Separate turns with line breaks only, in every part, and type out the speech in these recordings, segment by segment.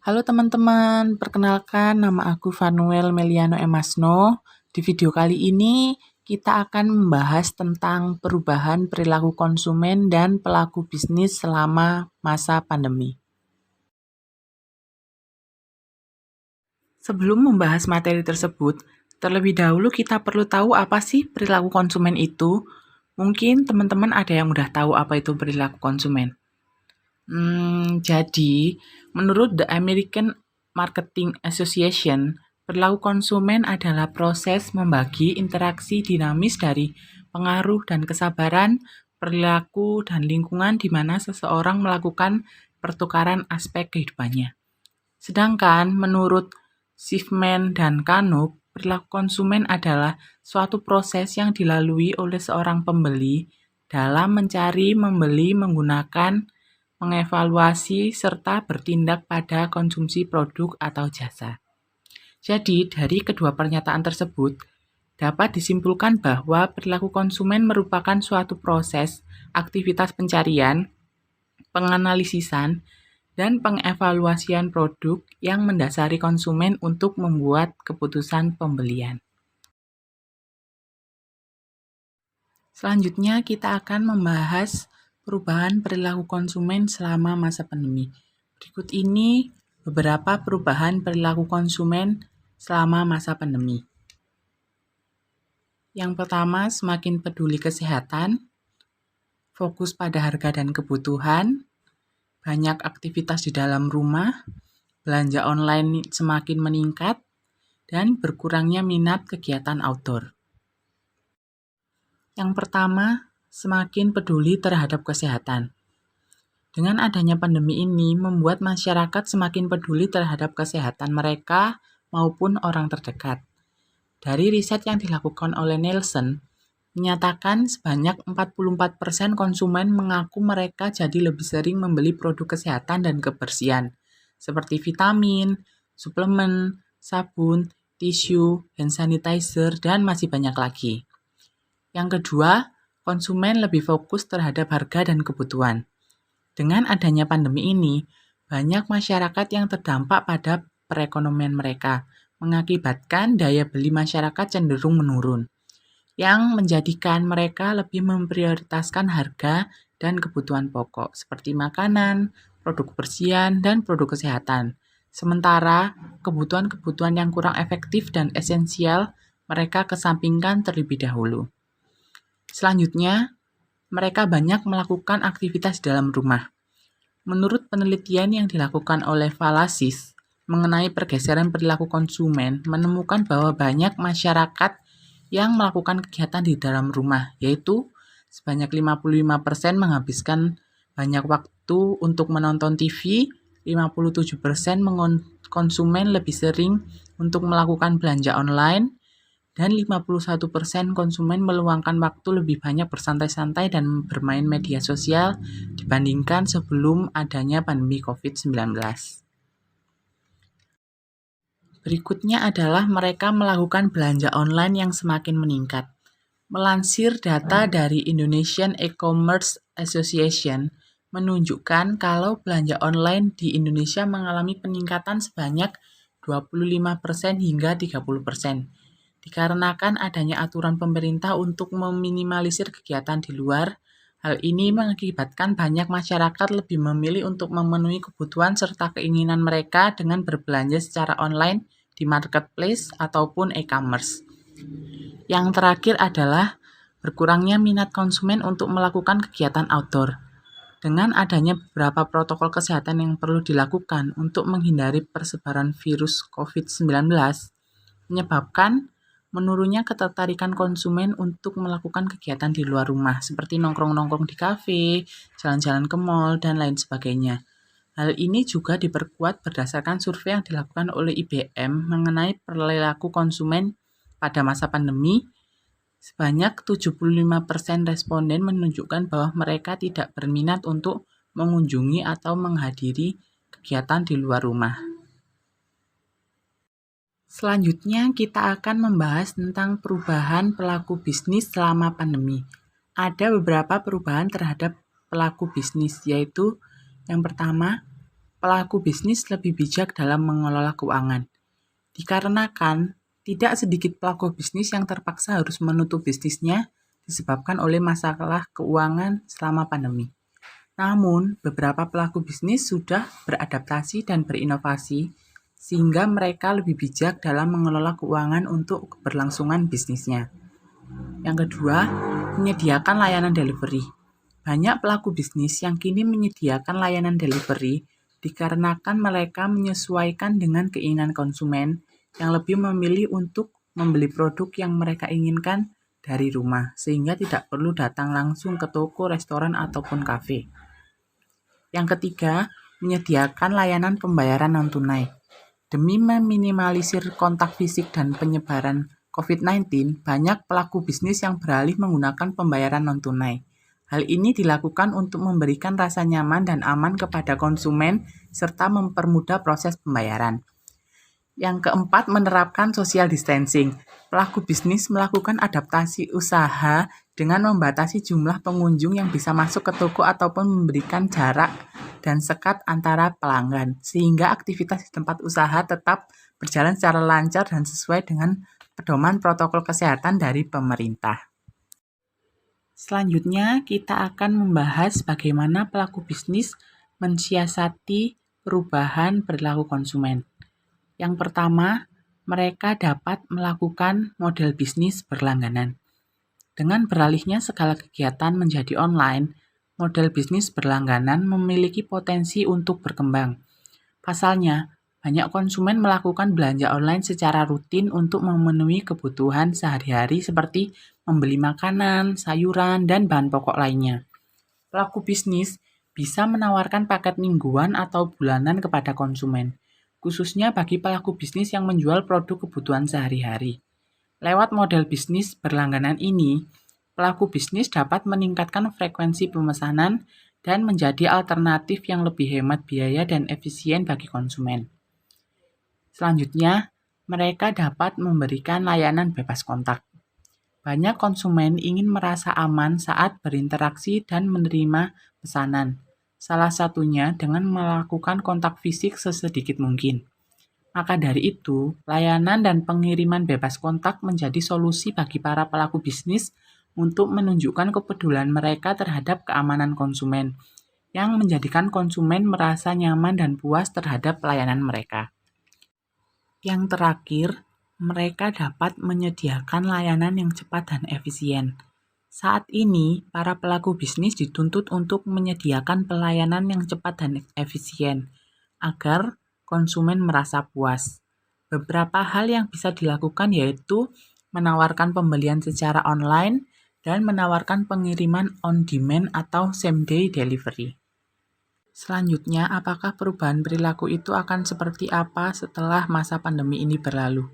Halo teman-teman, perkenalkan nama aku Vanuel Meliano Emasno. Di video kali ini kita akan membahas tentang perubahan perilaku konsumen dan pelaku bisnis selama masa pandemi. Sebelum membahas materi tersebut, terlebih dahulu kita perlu tahu apa sih perilaku konsumen itu. Mungkin teman-teman ada yang udah tahu apa itu perilaku konsumen. Jadi, menurut The American Marketing Association, perilaku konsumen adalah proses membagi interaksi dinamis dari pengaruh dan kesabaran, perilaku, dan lingkungan di mana seseorang melakukan pertukaran aspek kehidupannya. Sedangkan menurut Schiffman dan Canuck, perilaku konsumen adalah suatu proses yang dilalui oleh seorang pembeli dalam mencari, membeli, menggunakan, mengevaluasi, serta bertindak pada konsumsi produk atau jasa. Jadi, dari kedua pernyataan tersebut, dapat disimpulkan bahwa perilaku konsumen merupakan suatu proses, aktivitas pencarian, penganalisisan, dan pengevaluasian produk yang mendasari konsumen untuk membuat keputusan pembelian. Selanjutnya, kita akan membahas perubahan perilaku konsumen selama masa pandemi. Berikut ini beberapa perubahan perilaku konsumen selama masa pandemi. Yang pertama, semakin peduli kesehatan, fokus pada harga dan kebutuhan, banyak aktivitas di dalam rumah, belanja online semakin meningkat, dan berkurangnya minat kegiatan outdoor. Yang pertama, semakin peduli terhadap kesehatan. Dengan adanya pandemi ini, membuat masyarakat semakin peduli terhadap kesehatan mereka maupun orang terdekat. Dari riset yang dilakukan oleh Nielsen, menyatakan sebanyak 44% konsumen mengaku mereka jadi lebih sering membeli produk kesehatan dan kebersihan, seperti vitamin, suplemen, sabun, tisu, hand sanitizer, dan masih banyak lagi. Yang kedua, konsumen lebih fokus terhadap harga dan kebutuhan. Dengan adanya pandemi ini, banyak masyarakat yang terdampak pada perekonomian mereka, mengakibatkan daya beli masyarakat cenderung menurun, yang menjadikan mereka lebih memprioritaskan harga dan kebutuhan pokok, seperti makanan, produk kebersihan, dan produk kesehatan. Sementara, kebutuhan-kebutuhan yang kurang efektif dan esensial mereka kesampingkan terlebih dahulu. Selanjutnya, mereka banyak melakukan aktivitas di dalam rumah. Menurut penelitian yang dilakukan oleh Valasis mengenai pergeseran perilaku konsumen, menemukan bahwa banyak masyarakat yang melakukan kegiatan di dalam rumah, yaitu sebanyak 55% menghabiskan banyak waktu untuk menonton TV, 57% konsumen lebih sering untuk melakukan belanja online, dan 51% konsumen meluangkan waktu lebih banyak bersantai-santai dan bermain media sosial dibandingkan sebelum adanya pandemi COVID-19. Berikutnya adalah mereka melakukan belanja online yang semakin meningkat. Melansir data dari Indonesian E-Commerce Association menunjukkan kalau belanja online di Indonesia mengalami peningkatan sebanyak 25% hingga 30%. Dikarenakan adanya aturan pemerintah untuk meminimalisir kegiatan di luar, hal ini mengakibatkan banyak masyarakat lebih memilih untuk memenuhi kebutuhan serta keinginan mereka dengan berbelanja secara online di marketplace ataupun e-commerce. Yang terakhir adalah berkurangnya minat konsumen untuk melakukan kegiatan outdoor. Dengan adanya beberapa protokol kesehatan yang perlu dilakukan untuk menghindari persebaran virus COVID-19, menyebabkan menurunnya ketertarikan konsumen untuk melakukan kegiatan di luar rumah, seperti nongkrong-nongkrong di kafe, jalan-jalan ke mall, dan lain sebagainya. Hal ini juga diperkuat berdasarkan survei yang dilakukan oleh IBM mengenai perilaku konsumen pada masa pandemi. Sebanyak 75% responden menunjukkan bahwa mereka tidak berminat untuk mengunjungi atau menghadiri kegiatan di luar rumah. Selanjutnya, kita akan membahas tentang perubahan pelaku bisnis selama pandemi. Ada beberapa perubahan terhadap pelaku bisnis, yaitu yang pertama, pelaku bisnis lebih bijak dalam mengelola keuangan. Dikarenakan tidak sedikit pelaku bisnis yang terpaksa harus menutup bisnisnya disebabkan oleh masalah keuangan selama pandemi. Namun, beberapa pelaku bisnis sudah beradaptasi dan berinovasi sehingga mereka lebih bijak dalam mengelola keuangan untuk keberlangsungan bisnisnya. Yang kedua, menyediakan layanan delivery. Banyak pelaku bisnis yang kini menyediakan layanan delivery dikarenakan mereka menyesuaikan dengan keinginan konsumen yang lebih memilih untuk membeli produk yang mereka inginkan dari rumah, sehingga tidak perlu datang langsung ke toko, restoran, ataupun kafe. Yang ketiga, menyediakan layanan pembayaran non-tunai. Demi meminimalisir kontak fisik dan penyebaran COVID-19, banyak pelaku bisnis yang beralih menggunakan pembayaran non-tunai. Hal ini dilakukan untuk memberikan rasa nyaman dan aman kepada konsumen serta mempermudah proses pembayaran. Yang keempat, menerapkan social distancing. Pelaku bisnis melakukan adaptasi usaha dengan membatasi jumlah pengunjung yang bisa masuk ke toko ataupun memberikan jarak dan sekat antara pelanggan, sehingga aktivitas di tempat usaha tetap berjalan secara lancar dan sesuai dengan pedoman protokol kesehatan dari pemerintah. Selanjutnya, kita akan membahas bagaimana pelaku bisnis mensiasati perubahan perilaku konsumen. Yang pertama, mereka dapat melakukan model bisnis berlangganan. Dengan beralihnya segala kegiatan menjadi online, model bisnis berlangganan memiliki potensi untuk berkembang. Pasalnya, banyak konsumen melakukan belanja online secara rutin untuk memenuhi kebutuhan sehari-hari seperti membeli makanan, sayuran, dan bahan pokok lainnya. Pelaku bisnis bisa menawarkan paket mingguan atau bulanan kepada konsumen, khususnya bagi pelaku bisnis yang menjual produk kebutuhan sehari-hari. Lewat model bisnis berlangganan ini, pelaku bisnis dapat meningkatkan frekuensi pemesanan dan menjadi alternatif yang lebih hemat biaya dan efisien bagi konsumen. Selanjutnya, mereka dapat memberikan layanan bebas kontak. Banyak konsumen ingin merasa aman saat berinteraksi dan menerima pesanan, salah satunya dengan melakukan kontak fisik sesedikit mungkin. Maka dari itu, layanan dan pengiriman bebas kontak menjadi solusi bagi para pelaku bisnis untuk menunjukkan kepedulian mereka terhadap keamanan konsumen, yang menjadikan konsumen merasa nyaman dan puas terhadap pelayanan mereka. Yang terakhir, mereka dapat menyediakan layanan yang cepat dan efisien. Saat ini, para pelaku bisnis dituntut untuk menyediakan pelayanan yang cepat dan efisien, agar konsumen merasa puas. Beberapa hal yang bisa dilakukan yaitu menawarkan pembelian secara online dan menawarkan pengiriman on-demand atau same-day delivery. Selanjutnya, apakah perubahan perilaku itu akan seperti apa setelah masa pandemi ini berlalu?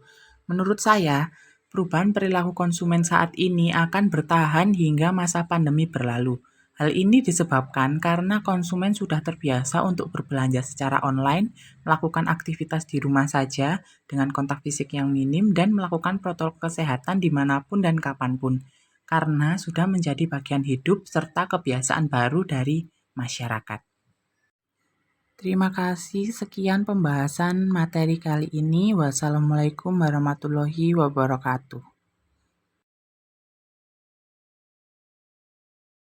Menurut saya, perubahan perilaku konsumen saat ini akan bertahan hingga masa pandemi berlalu. Hal ini disebabkan karena konsumen sudah terbiasa untuk berbelanja secara online, melakukan aktivitas di rumah saja dengan kontak fisik yang minim, dan melakukan protokol kesehatan dimanapun dan kapanpun, karena sudah menjadi bagian hidup serta kebiasaan baru dari masyarakat. Terima kasih, sekian pembahasan materi kali ini. Wassalamualaikum warahmatullahi wabarakatuh.